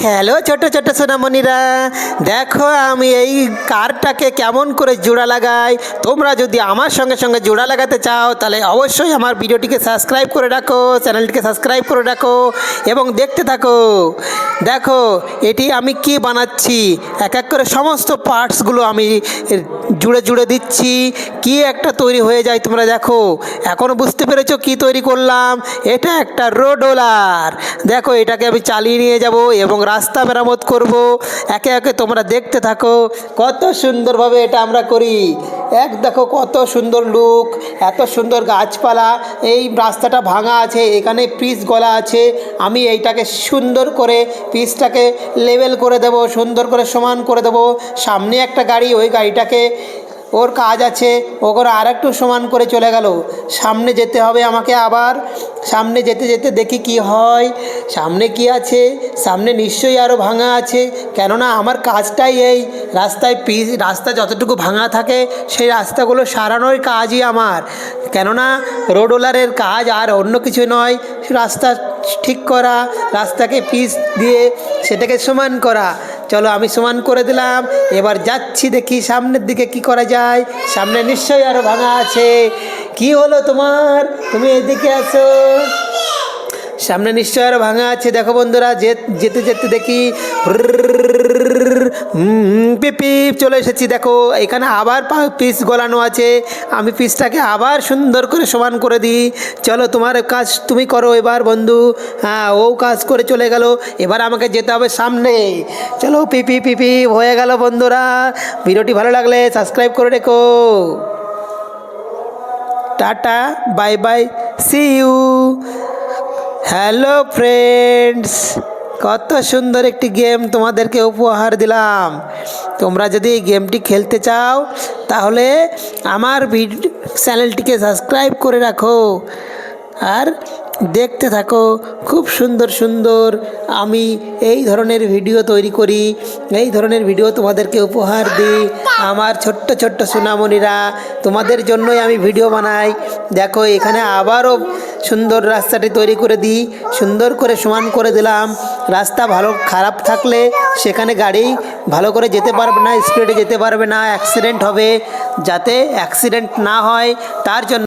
Hello ছোট ছোট সোনামণিরা, দেখো আমি এই কারটাকে কেমন করে জোড়া লাগাই। তোমরা যদি আমার সঙ্গে সঙ্গে জোড়া লাগাতে চাও তাহলে অবশ্যই আমার ভিডিওটিকে সাবস্ক্রাইব করে রাখো, চ্যানেলটিকে সাবস্ক্রাইব করে রাখো এবং দেখতে থাকো। দেখো এটি আমি কি বানাচ্ছি, এক এক করে সমস্ত পার্টসগুলো আমি জুড়ে জুড়ে দিচ্ছি, কি একটা তৈরি হয়ে যায়। তোমরা দেখো, এখনও বুঝতে পেরেছো কি তৈরি করলাম? এটা একটা রোডোলার। দেখো এটাকে আমি চালিয়ে নিয়ে যাব এবং রাস্তা মেরামত করব। একে একে তোমরা দেখতে থাকো কত সুন্দরভাবে এটা আমরা করি। দেখো কত সুন্দর লুক, এত সুন্দর গাছপালা। এই রাস্তাটা ভাঙা আছে, এখানে পিচ গলা আছে। আমি এইটাকে সুন্দর করে পিচটাকে লেভেল করে দেব, সুন্দর করে সমান করে দেব। সামনে একটা গাড়ি, ওই গাড়িটাকে ওর কাজ আছে, ও করে আর একটু সমান করে চলে গেল। সামনে যেতে হবে আমাকে, আবার সামনে যেতে যেতে দেখি কি হয়। সামনে কি আছে? সামনে নিশ্চয়ই আরও ভাঙা আছে, কেননা আমার কাজটাই এই রাস্তায় রাস্তা যতটুকু ভাঙা থাকে সেই রাস্তাগুলো সারানোর কাজই আমার। কেননা রোডওলারের কাজ আর অন্য কিছু নয়, রাস্তা ঠিক করা, রাস্তাকে পিচ দিয়ে সেটাকে সমান করা। চলো আমি সমান করে দিলাম, এবার যাচ্ছি দেখি সামনের দিকে কি করা যায়। সামনে নিশ্চয়ই আরও ভাঙা আছে। কি হলো তোমার? তুমি এদিকে আসো, সামনে নিশ্চয় আরও ভাঙা আছে। দেখো বন্ধুরা, যেতে যেতে দেখি পিপি চলে এসেছি। দেখো এখানে আবার পিস গলানো আছে, আমি পিসটাকে আবার সুন্দর করে সমান করে দিই। চলো তোমার কাজ তুমি করো এবার বন্ধু। হ্যাঁ, ও কাজ করে চলে গেল, এবার আমাকে যেতে হবে সামনে। চলো পিপি পিপি হয়ে গেল বন্ধুরা। ভিডিওটি ভালো লাগলে সাবস্ক্রাইব করে রেখো। Tata, bye bye, see you. Hello friends, কত সুন্দর একটি গেম তোমাদেরকে উপহার দিলাম। তোমরা যদি এই গেমটি খেলতে চাও তাহলে আমার চ্যানেলটিকে সাবস্ক্রাইব করে রাখো আর দেখতে থাকো। খুব সুন্দর সুন্দর আমি এই ধরনের ভিডিও তৈরি করি, এই ধরনের ভিডিও তোমাদেরকে উপহার দিই। আমার ছোট্ট ছোট্ট সোনামণিরা, তোমাদের জন্যই আমি ভিডিও বানাই। দেখো এখানে আবারও সুন্দর রাস্তাটি তৈরি করে দিই, সুন্দর করে সমান করে দিলাম। রাস্তা ভালো খারাপ থাকলে সেখানে গাড়ি ভালো করে যেতে পারবে না, স্পিডে যেতে পারবে না, অ্যাক্সিডেন্ট হবে। যাতে অ্যাক্সিডেন্ট না হয় তার জন্য